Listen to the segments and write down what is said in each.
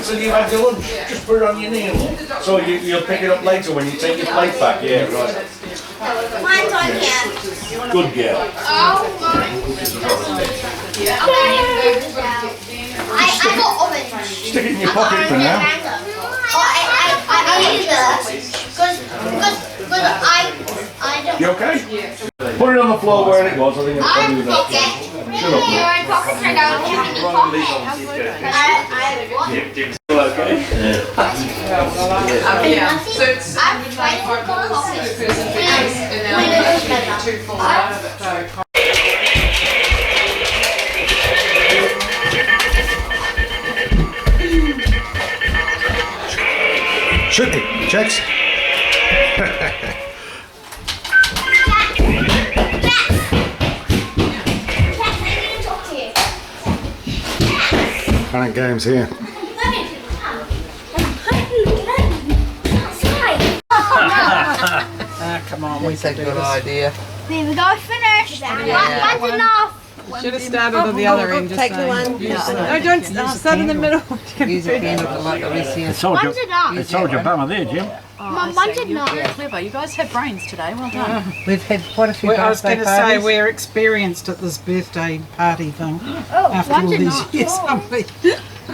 until you've had your lunch. Just put it on your knee. So you'll pick it up later when you take your plate back. Yeah, right. Mine's on here. Good girl. I got orange. Stick it in your pocket for now. I need this because I don't. You okay? Put it on the floor where it was. I think it's probably enough. Shut up. You're in pockets right now. Okay. Yeah. So it's I'm trying to go pockets. too full out of it though. Shoot it, checks. Current games here. Come on, we said good idea. There we go, finished. One's enough. Should have started at the other end. Take the one. No, don't start in the middle. Use a candle like Alicia. One's enough. It's soldier bummer there, Jim. One's enough. Clever. You guys have brains today. Well done. We've had quite a few I was birthday going to say parties. we're experienced at this birthday party thing. Oh, After all one's these enough. years, aren't we?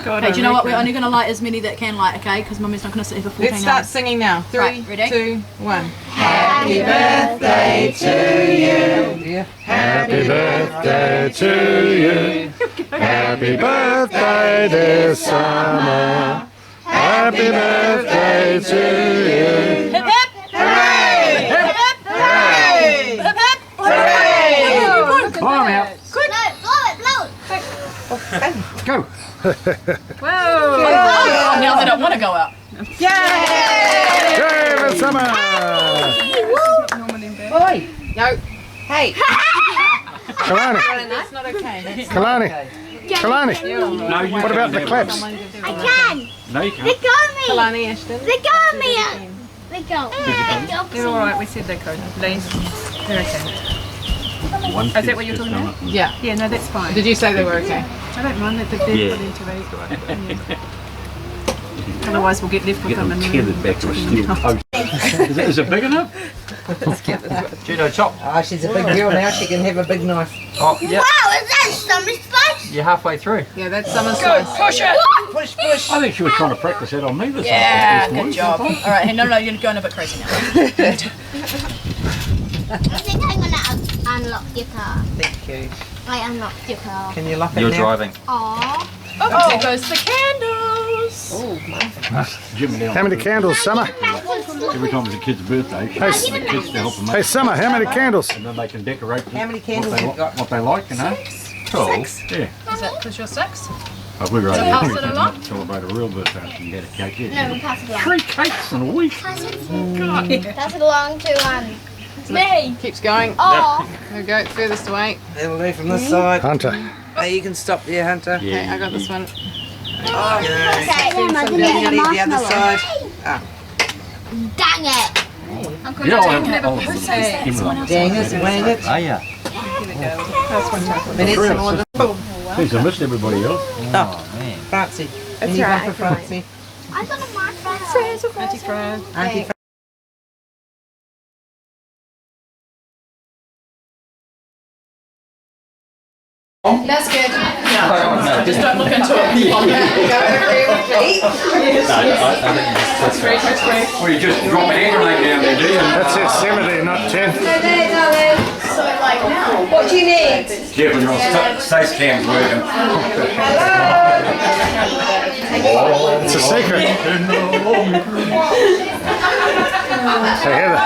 God, Okay, do you know what? We're only going to light as many that can light, okay? Because Mummy's not going to sit here for 14 Let's start hours. singing now. 3, Right, ready? 2, 1. Happy birthday to you. Happy birthday to you. Happy birthday this summer. Happy birthday to you. Hip hip! Hooray! Hip hip! Hooray! Hip hip! Hooray! Come on out. Quick, blow it. Go. Oh, now they don't want to go out. Yay, Midsummer! Oi! No. Hey! Kalani, That's not okay. Kalani, Kalani. No, you What about the claps? I can. No, you They can't. got me. Kalani Ashton. They got me. They go. They're all right. We said they could. They're okay. One Is that kid's what you're just talking done about? Yeah. Yeah, no, that's fine. Did you say they were okay? I don't mind that they're Yeah. put into it. Otherwise, we'll get left with Get them them and tethered back to a steel post. Is it big enough? Judo chop. Oh, she's a big girl now. She can have a big knife. Oh, yeah. Wow, is that summer spice? You're halfway through. Yeah, that's summer's slice. Push it! Push, push. I think she was trying to practice that on me this Yeah, morning. good job. All right, hey, no, you're going a bit crazy now. I think I'm gonna unlock your car. Thank you. I unlocked your car. Can you lock it You're now? driving. Aww. Oh, there goes the candles. Jim down. How many candles, Summer? Every time it's a kid's birthday, she asks the kids to help them Hey, make, Summer, how many candles? and then they can decorate How many candles what they, have you got? what they like, you know. 12. Yeah. Is that because you're 6? But we'd rather pass think it it's along? not celebrate a real birthday if you get a cake. Yeah. No, pass it along. 3 cakes in a week. Pass it along to me. Keeps going. Oh. There we go, furthest away. That'll do from this side. Hunter. Hey, you can stop there, Hunter. Okay, I got this one. Okay. Okay. Some down the other side. Dang it. You know, Dang it, wang it. Oh, yeah. We need some more. Thanks, I missed everybody else. Oh, man. Francie. Any one for Francie? I got a mark back. Auntie Fran. Auntie That's good. No, just don't look into it. Or you just drop an hand grenade down there, do you? That's it, 70, not 10. What do you need? Careful, your safe cam's working. It's a secret. Hey, Heather.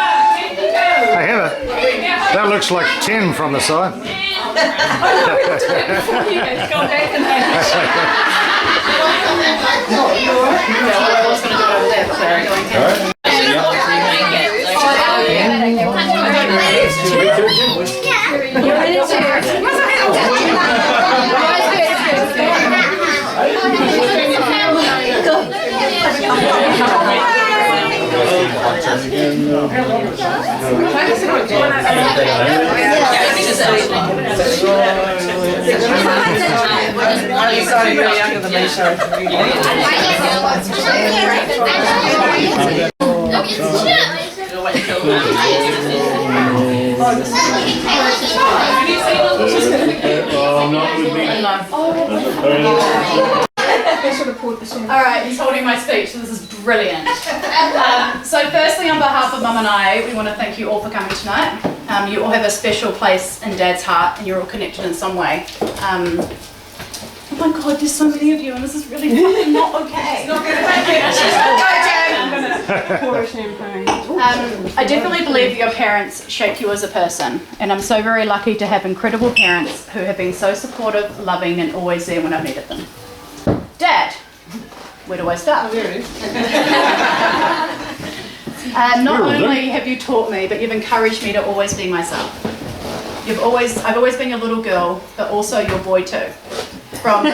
Hey, Heather. That looks like 10 from the side. I'm sorry, you're younger than me, sorry. Alright, he's holding my speech, so this is brilliant. So firstly, on behalf of Mum and I, we want to thank you all for coming tonight. You all have a special place in Dad's heart and you're all connected in some way. Oh my God, there's so many of you and this is really fucking not okay. Pour champagne. I definitely believe your parents shaped you as a person, and I'm so very lucky to have incredible parents who have been so supportive, loving, and always there when I've needed them. Dad, where do I start? Not only have you taught me, but you've encouraged me to always be myself. I've always been your little girl, but also your boy too. From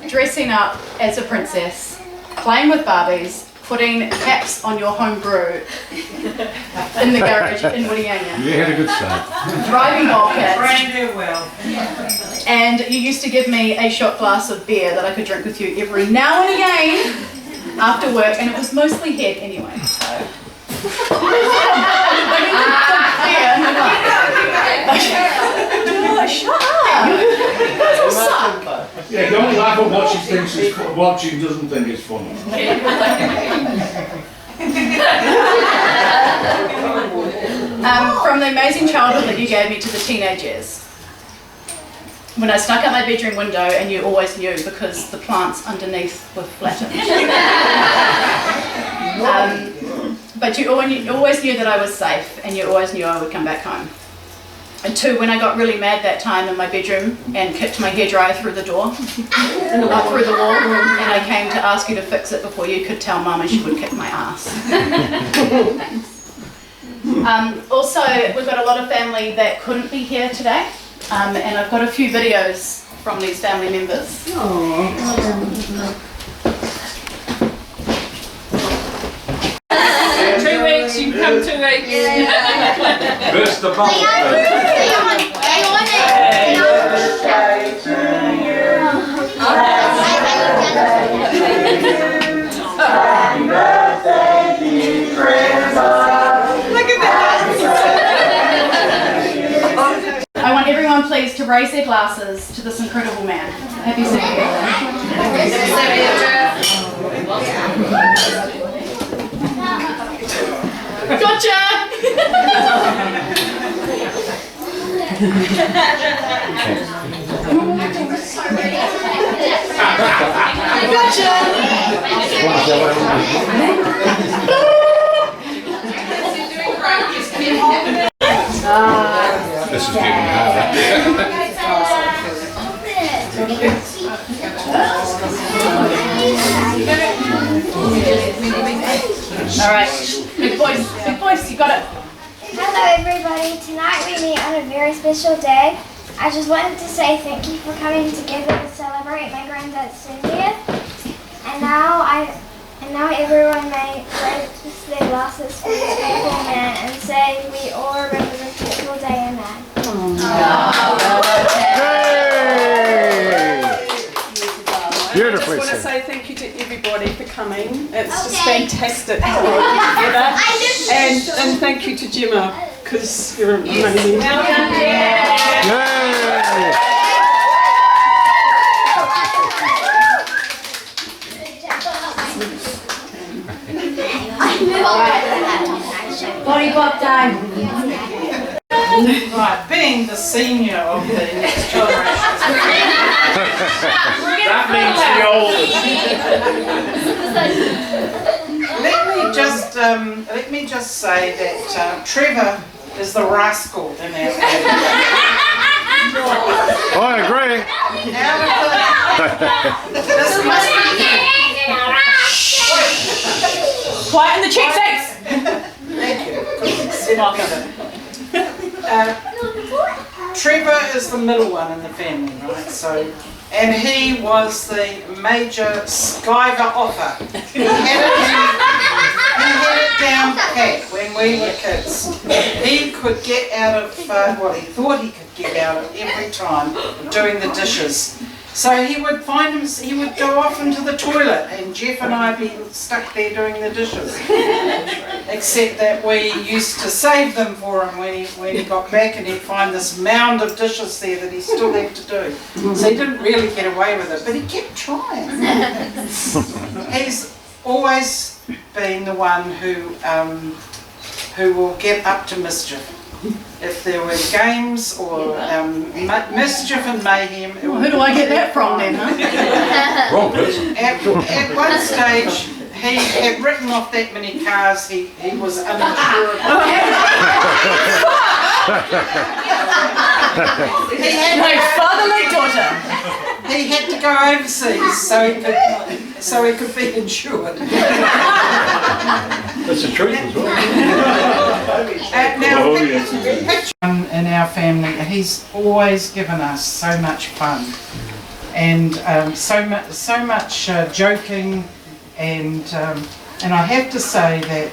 dressing up as a princess, playing with Barbies, putting caps on your home brew in the garage in Whitianga. You had a good start. Driving Wildcats. Brand new well. And you used to give me a shot glass of beer that I could drink with you every now and again after work, and it was mostly head anyway. So. Shut up! Yeah, don't laugh at what she thinks is what she doesn't think is funny. From the amazing childhood that you gave me to the teenage years. When I snuck out my bedroom window and you always knew because the plants underneath were flattened. But you always knew that I was safe and you always knew I would come back home. And two, when I got really mad that time in my bedroom and kicked my hairdryer through the door, through the wall, and I came to ask you to fix it before you could tell Mum and she would kick my ass. Also, we've got a lot of family that couldn't be here today, and I've got a few videos from these family members. 2 weeks, you can come 2 weeks. Burst the bubble. I want everyone please to raise their glasses to this incredible man. Happy Gotcha! This is getting harder. All right, big boys, you got it. Hello everybody, tonight we meet on a very special day. I just wanted to say thank you for coming together to celebrate my granddad's 70th. And now everyone may raise their glasses for this beautiful man and say we all remember this beautiful day and man. Beautifully I just want to said. say thank you to everybody for coming. It's just fantastic to work together. And thank you to Gemma, because you're amazing. Yay! Body pop time. Right, being the senior of the next generation. That means the oldest. Let me just say that Trevor is the rascal in our family. I agree. This must Quiet in the check seats. Thank you. Trevor is the middle one in the family, right? So, and he was the major skiver offer. He had it down pat when we were kids. He could get out of what he thought he could get out of every time doing the dishes. So he would he would go off into the toilet and Jeff and I would be stuck there doing the dishes. Except that we used to save them for him when he got back, and he'd find this mound of dishes there that he still had to do. So he didn't really get away with it, but he kept trying. He's always been the one who will get up to mischief. If there were games or mischief and mayhem. Well, who do I get that from then, huh? Wrong person. At one stage, he had written off that many cars, he was unsure of. He had My fatherly daughter. He had to go overseas so he could be insured. That's the truth as well. Now, in our family, he's always given us so much fun and so much joking, and I have to say that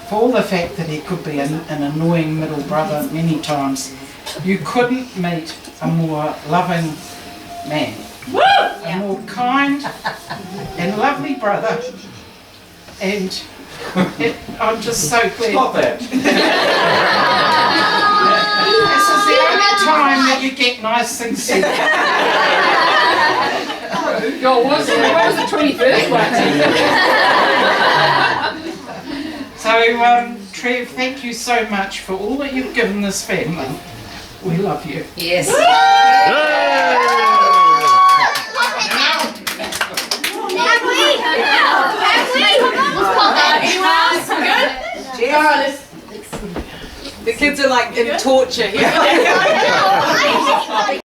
for all the fact that he could be an annoying middle brother many times, you couldn't meet a more loving man, a more kind and lovely brother, and I'm just so glad. Stop that. This is the only time that you get nice things said. God, what was the 21st one? So, Trev, thank you so much for all that you've given this family. We love you. Yes. The kids are like in torture here.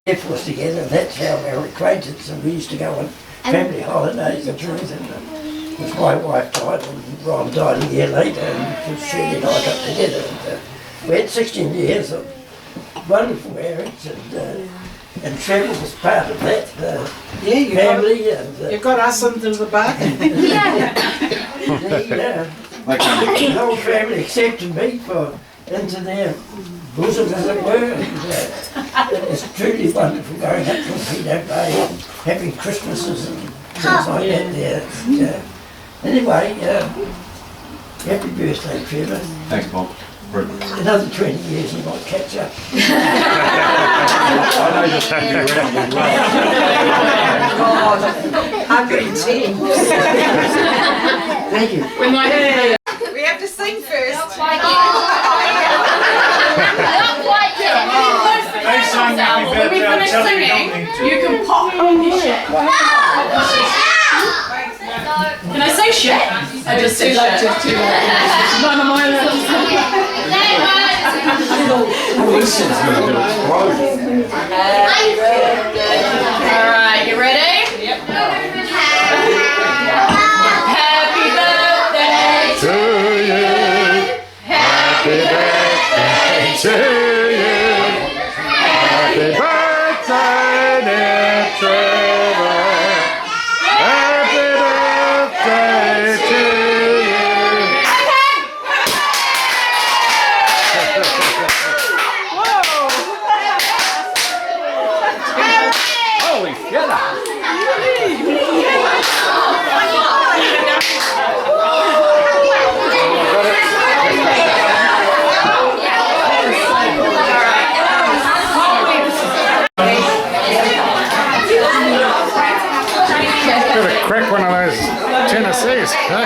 Jeff was together, that's how we were acquainted, so we used to go on family holidays and things, and because my wife died and Ron died a year later, and Shirley and I got together, and we had 16 years of wonderful marriage, and Trevor was part of that family. You've got us into the bargain. The whole family accepted me into their bosom, as it were. And it's truly wonderful going up to Peter Bay and having Christmases and things like that there. Anyway, happy birthday, Trevor. Thanks, Bob. Another 20 years you might catch up. I know just having you around as well. 110. Thank you. We have to sing first. Not quite yet. They sang happy When we birthday, finish tell me singing, nothing to. you can pop on your shit. Can I say shit? I just said shit. None of my lips. Listen's going to do explosion. Alright, you ready? Yep. Happy birthday To you, happy birthday to you, happy birthday, dear Trevor, happy birthday to you. Holy shit! Gotta crack one of those Tennessees, huh?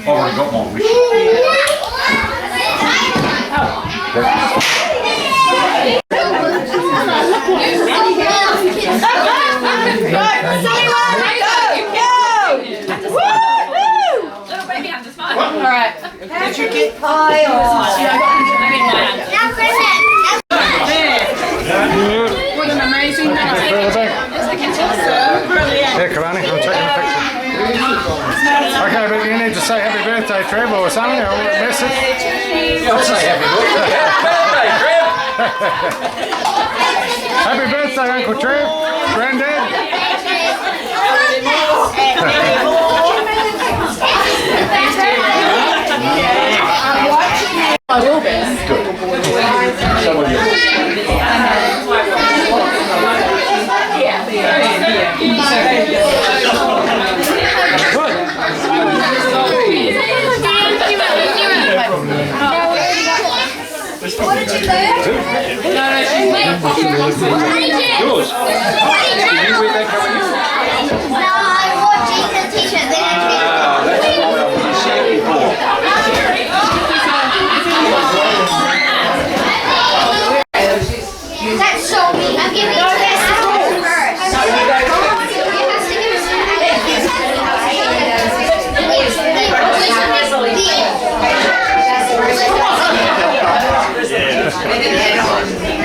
Already got my wish. Alright. Did you get Pie or? What an amazing night. Here, Kalani, I'm taking a picture. Okay, but you need to say happy birthday, Trevor, or something, or a message. I'll say happy birthday. Happy birthday, Trev. Happy birthday, Uncle Trev, Granddad. I will be. What did you do? Yours? Did you wear that coming in? No, I wore jeans and t-shirt. They That's so mean. I'm giving you this first.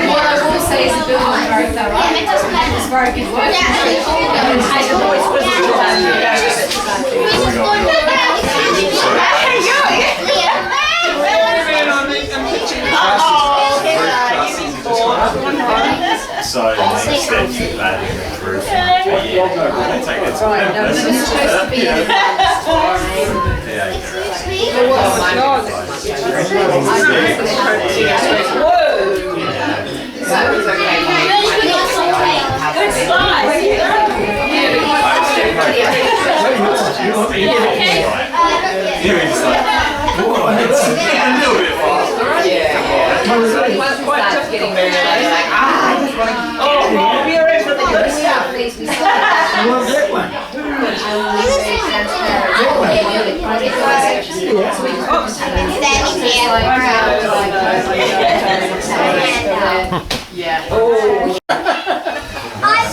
What I will say is the building is very thorough. It doesn't matter. It's very good work. So next steps in that roof. They take it to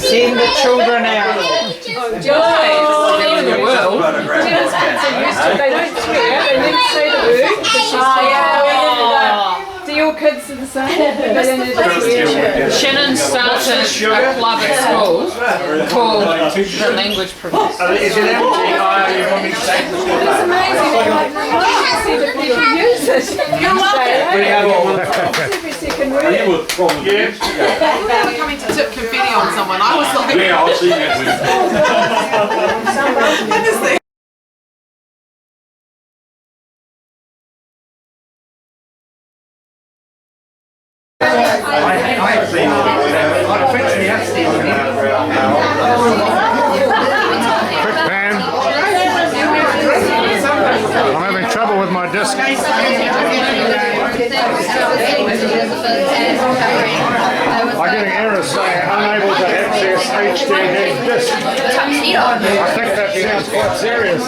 Send the children out. They don't swear, they never say the word. Do your kids do the same? They don't ever swear. Shannon started a club at school called the Language Professor. Is it empty? You want me to take the It's amazing. I see that people use it. You're every second word. Coming to tip confetti on someone, I was like, Yeah, I'll see that with Quick pan. I'm having trouble with my disc. I'm getting errors saying unable to access HDD disc. I think that sounds quite serious.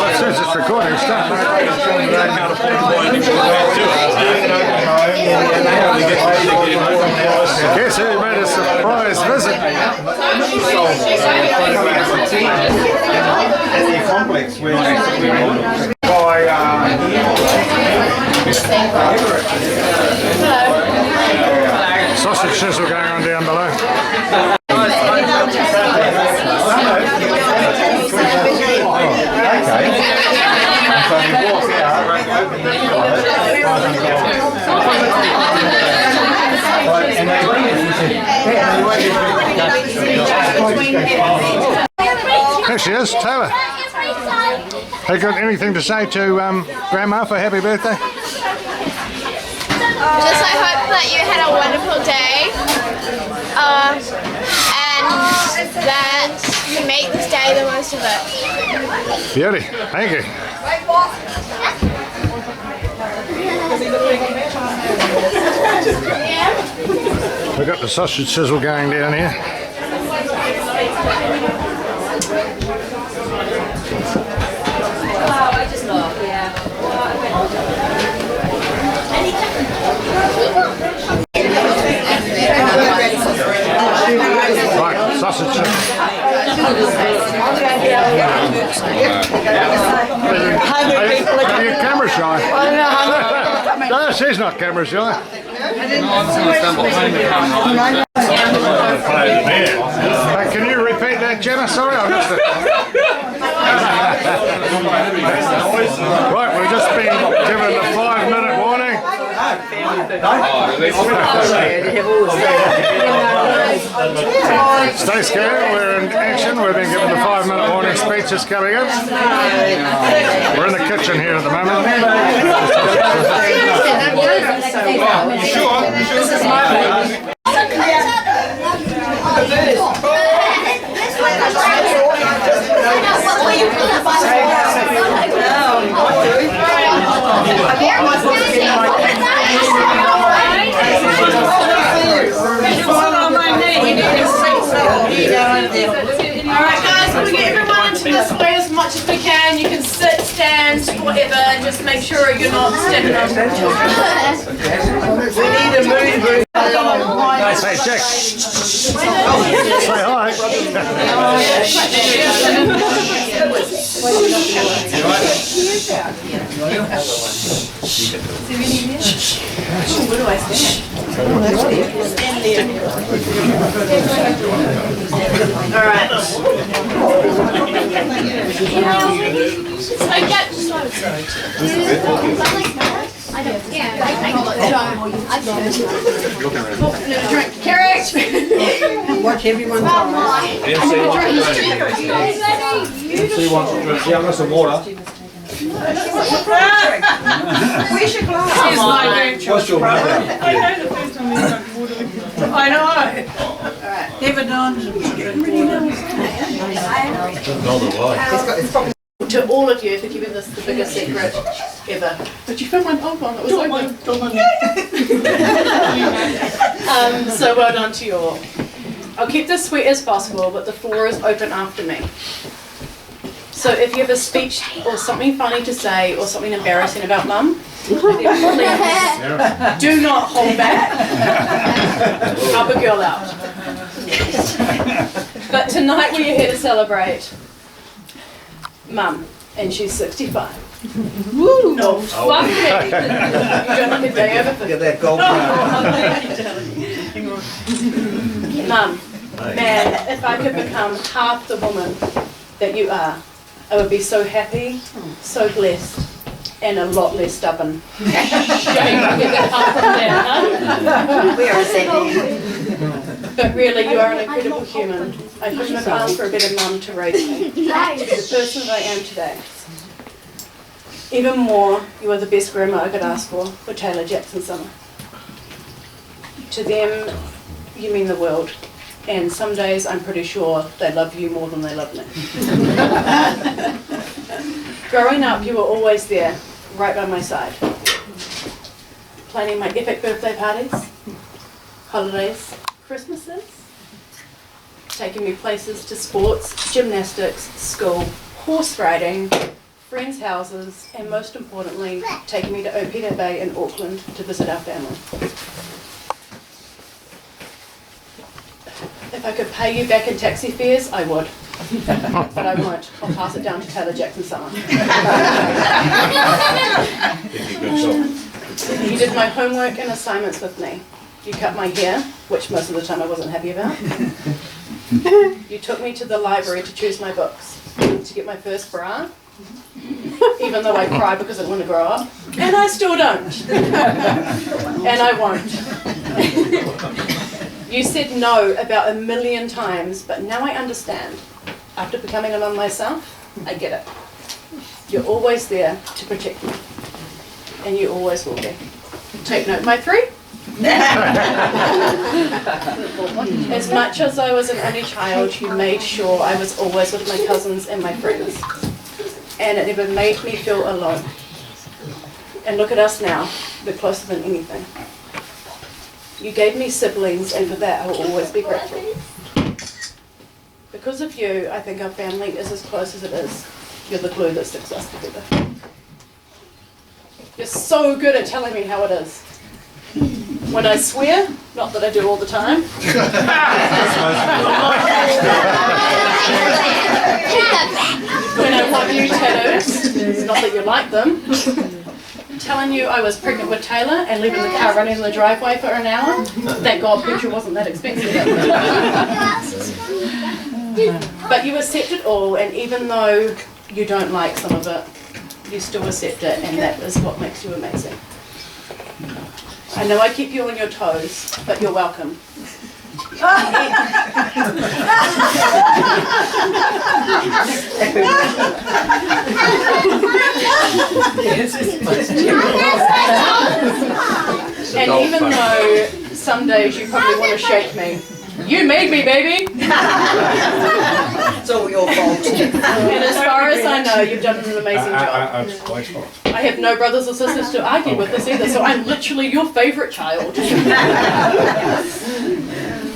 It says it's recording stuff. Guess who made a surprise visit? complex where Sausage sizzle going on down below. There she is, Taylor. Have you got anything to say to Grandma for happy birthday? Just I hope that you had a wonderful day and that you make this day the most of it. Beauty, thank you. We've got the sausage sizzle going down here. Right, sausage sizzle. Are you camera shy? No, she's not camera shy. Hey, can you repeat that, Jenna? Sorry, I missed it. Right, we've just been given a 5-minute warning. Stay scared, we're in action. We've been given the 5-minute warning. Speech is coming in. We're in the kitchen here at the moment. Alright guys, we're going to get everyone into this way as much as we can. You can sit, stand, whatever, just make sure you're not standing on the children. We need a moon. Hey, Jack. Say hi. Where do I stand? Alright. Watch everyone talk. MC wants to drink. Yeah, I've got some water. Where's your glass? What's your matter? I know the first time we drank water. I know. Never done. To all of you for keeping this the biggest secret ever. But you found my pom pom, it was open. So well done to you all. I'll keep this sweet as possible, but the floor is open after me. So if you have a speech or something funny to say or something embarrassing about Mum, please do not hold back. Help a girl out. But tonight we are here to celebrate Mum, and she's 65. Woo! No, fuck me! You don't look a day over 50. Get that gold Mum, man, if I could become half the woman that you are, I would be so happy, so blessed, and a lot less stubborn. Shame to get that up from there, huh? We are saying. But really, you are an incredible human. I couldn't have asked for a better mum to raise me. The person that I am today. Even more, you are the best grandma I could ask for Taylor Jackson Summer. To them, you mean the world. And some days I'm pretty sure they love you more than they love me. Growing up, you were always there, right by my side. Planning my epic birthday parties, holidays, Christmases, taking me places to sports, gymnastics, school, horse riding, friends' houses, and most importantly, taking me to Opita Bay in Auckland to visit our family. If I could pay you back in taxi fares, I would. But I won't. I'll pass it down to Taylor Jackson Summer. You did my homework and assignments with me. You cut my hair, which most of the time I wasn't happy about. You took me to the library to choose my books, to get my first bra, even though I cry because I want to grow up. And I still don't. And I won't. You said no about 1 million times, but now I understand. After becoming a mum myself, I get it. You're always there to protect me. And you always will be. Take note, my 3. As much as I was an only child, you made sure I was always with my cousins and my friends. And it never made me feel alone. And look at us now, we're closer than anything. You gave me siblings, and for that I will always be grateful. Because of you, I think our family is as close as it is. You're the glue that sticks us together. You're so good at telling me how it is. When I swear, not that I do all the time. When I want new tattoos, not that you like them. telling you I was pregnant with Taylor and leaving the car running in the driveway for an hour. Thank God petrol wasn't that expensive. But you accept it all, and even though you don't like some of it, you still accept it, and that is what makes you amazing. I know I keep you on your toes, but you're welcome. And even though some days you probably want to shake me, you made me, baby! It's all your fault. And as far as I know, you've done an amazing job. I have no brothers or sisters to argue with this either, so I'm literally your favourite child.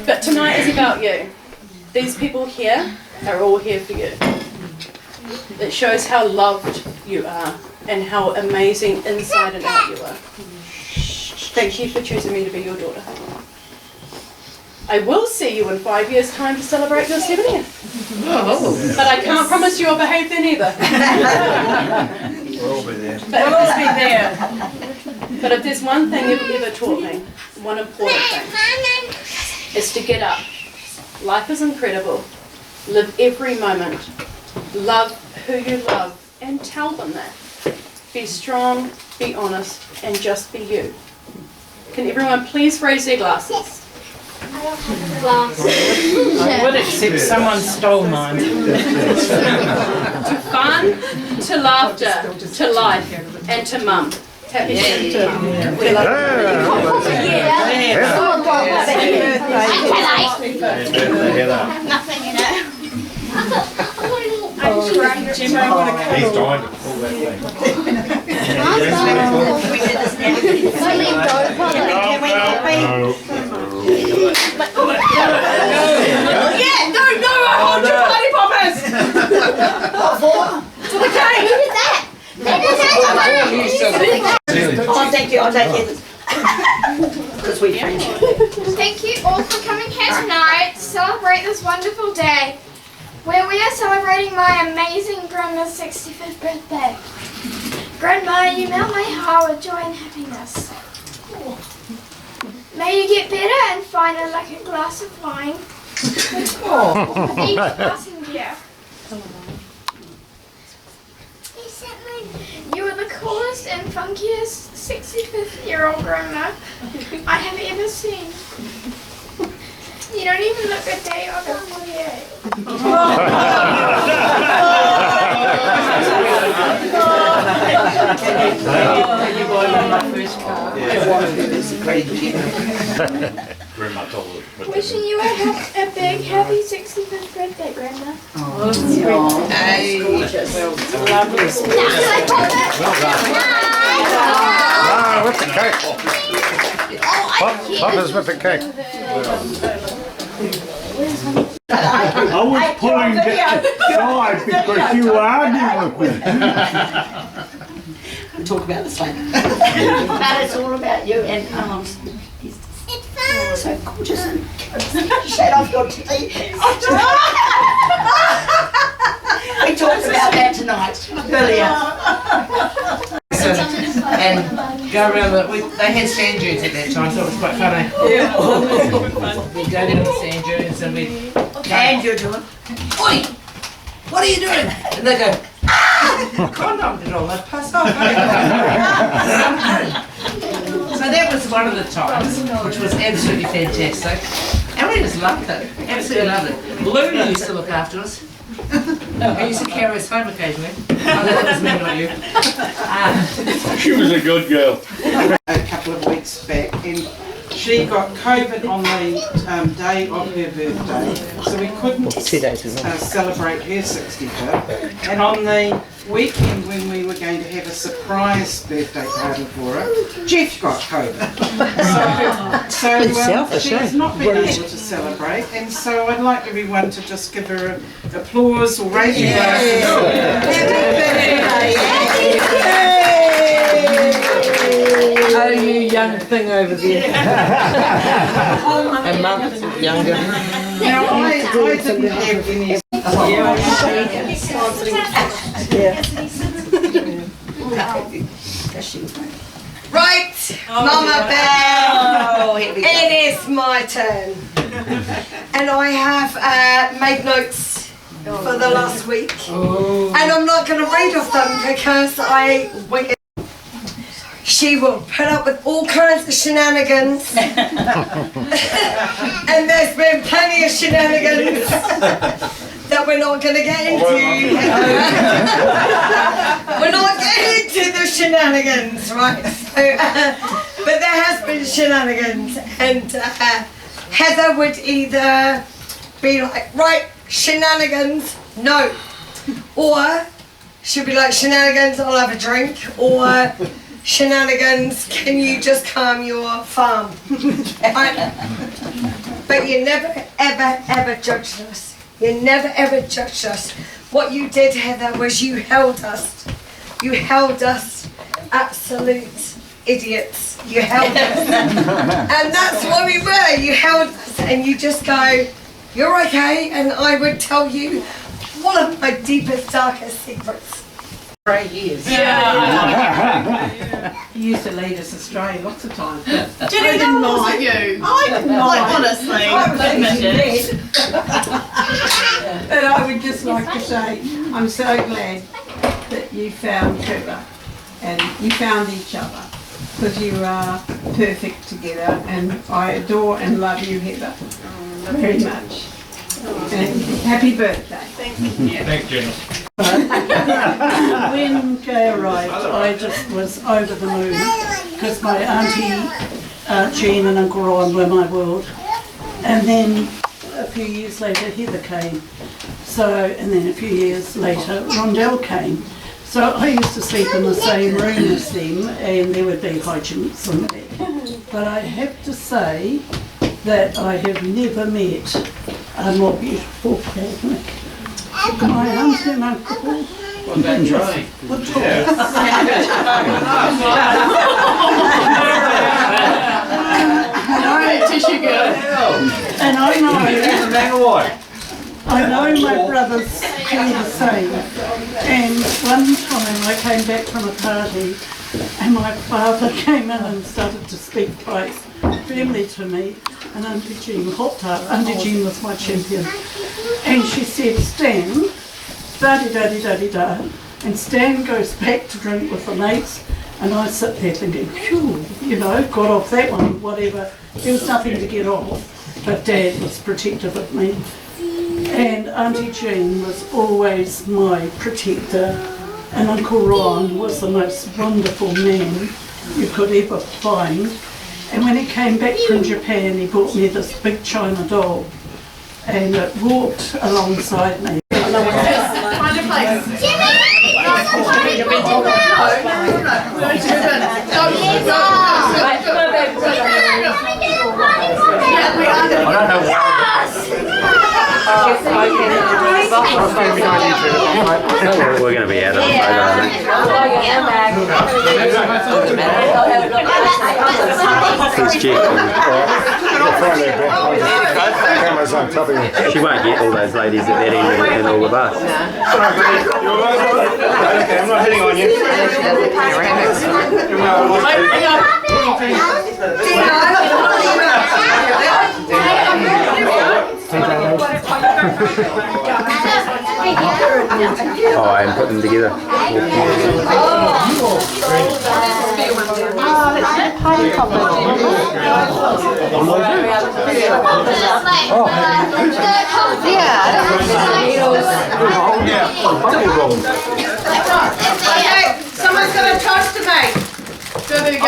But tonight is about you. These people here are all here for you. It shows how loved you are and how amazing inside and out you are. Thank you for choosing me to be your daughter. I will see you in 5 years' time to celebrate your 70th. Oh. But I can't promise you I'll behave then either. We'll all be there. But if there's one thing you've ever taught me, one important thing, is to get up. Life is incredible. Live every moment. Love who you love and tell them that. Be strong, be honest, and just be you. Can everyone please raise their glasses? I don't have glasses. I would except someone stole mine. To fun, to laughter, to life, and to mum. Happy birthday to mum. We love Nothing, you know. He's trying to pull that Yeah, no, I want your party poppers! What for? For the cake! Who did that? Oh, thank you, I'll take it. Because we Thank you all for coming here tonight to celebrate this wonderful day, where we are celebrating my amazing grandma's 65th birthday. Grandma, you melt my heart with joy and happiness. May you get better and find a lucky glass of wine with each passing year. You are the coolest and funkiest 65th-year-old grandma I have ever seen. You don't even look a day over 48. Wishing you a big, happy 65th birthday, Grandma. Hey, lovely. With the cake. Poppers with the cake. I was pulling it aside because you were arguing with me. We'll talk about this later. But it's all about you and it's fun. So gorgeous. Shut off your TV. We talked about that tonight, earlier. And go around they had sand dunes at that time, so it was quite funny. Yeah. We'd go down the sand dunes and we'd... And you're doing? Oi! What are you doing? And they go, ah! Condom did all that pass off. So that was one of the times, which was absolutely fantastic. And we just loved it, absolutely loved it. Lou used to look after us. He used to carry us home occasionally. I know that was me, not you. She was a good girl. A couple of weeks back, and she got COVID on the day of her birthday, so we couldn't celebrate her 65th. And on the weekend when we were going to have a surprise birthday party for her, Jeff got COVID. So she has not been able to celebrate, and so I'd like everyone to just give her an applause or raise your glasses. Oh, you young thing over there. A month younger. Now, I didn't have any... Right, Mama Bear, it is my turn. And I have made notes for the last week. And I'm not going to read off them because she will put up with all kinds of shenanigans. And there's been plenty of shenanigans that we're not going to get into. We're not getting into the shenanigans, right? So, but there has been shenanigans, and Heather would either be like, right, shenanigans, no. Or she'd be like, shenanigans, I'll have a drink. Or shenanigans, can you just calm your farm? But you never, ever, ever judged us. You never, ever judged us. What you did, Heather, was you held us. You held us absolute idiots. You held us. And that's what we were. You held us and you just go, you're okay. And I would tell you one of my deepest, darkest secrets. 8 years. Yeah. He used to lead us astray lots of times. But Jenny, that wasn't you. I didn't mind. Like, honestly. But I would just like to say, I'm so glad that you found Trevor and you found each other, because you are perfect together, and I adore and love you, Heather, very much. And happy birthday. Thank you. Thanks, Jenny. When Kay arrived, I just was over the moon, because my auntie Jean and Uncle Ron were my world. And then a few years later, Heather came. And then a few years later, Rondell came. So I used to sleep in the same room as them, and there would be hijinks on the bed. But I have to say that I have never met a more beautiful family. My auntie and uncle. What about Johnny? Tissue girl. And I know my brothers feel the same. And one time I came back from a party and my father came in and started to speak quite firmly to me, and Auntie Jean hopped up. Auntie Jean was my champion. And she said, Stan, da-di-da-di-da-di-da. And Stan goes back to drink with the mates, and I sit there thinking, phew, got off that one, whatever. There was nothing to get off, but Dad was protective of me. And Auntie Jean was always my protector, and Uncle Ron was the most wonderful man you could ever find. And when he came back from Japan, he brought me this big China doll, and it walked alongside me. Find a place. I don't know why. We're going to be out of She won't get all those ladies at that end and all of us. Okay, I'm not hitting on you. Oh, and put them together. Okay, someone's got a toast to make. There you go.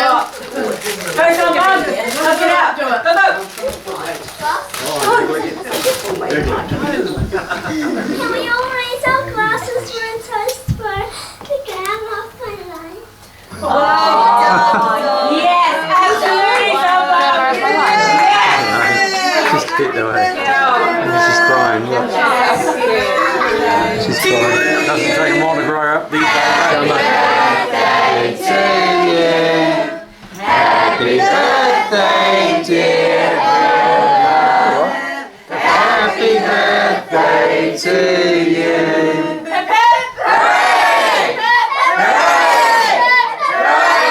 Hey, come on, look it out. Do it. Can we all raise our glasses for a toast for the grandma for life? Oh, yes, absolutely. She's cute though, eh? She's crying. Look. She's crying. Doesn't take them long to grow up these days. Happy birthday, dear Bella. Happy birthday to you. Hooray! Hooray! Hooray!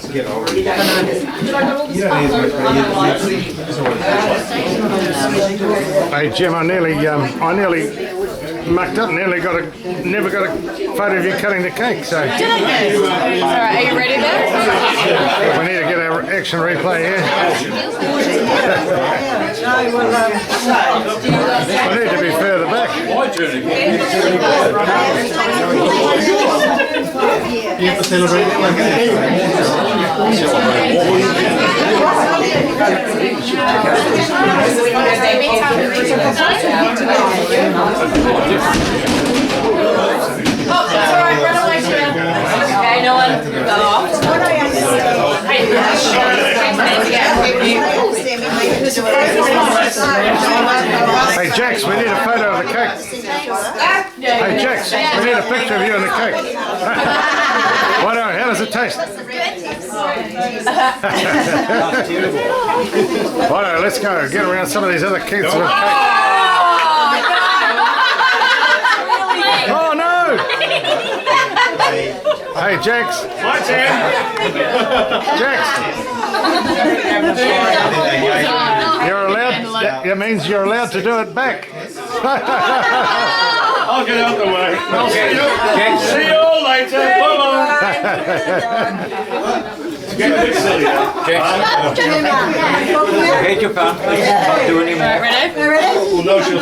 Hey Jim, I nearly mucked up. Never got a photo of you cutting the cake. So. Alright, are you ready then? We need to get our action replay here. I need to be further back. You have to celebrate it like Okay, no one got off. Hey Jax, we need a photo of the cake. Hey Jax, we need a picture of you and the cake. How does it taste? Righto, let's go. Get around some of these other kids with cake. Oh no! Hey Jax. What's in? Jax. You're allowed. That means you're allowed to do it back. I'll get out the way. I'll see you all later. Bye-bye. Get a bit silly now. I hate your family. Not do anymore. Ready? Oh, no, she'll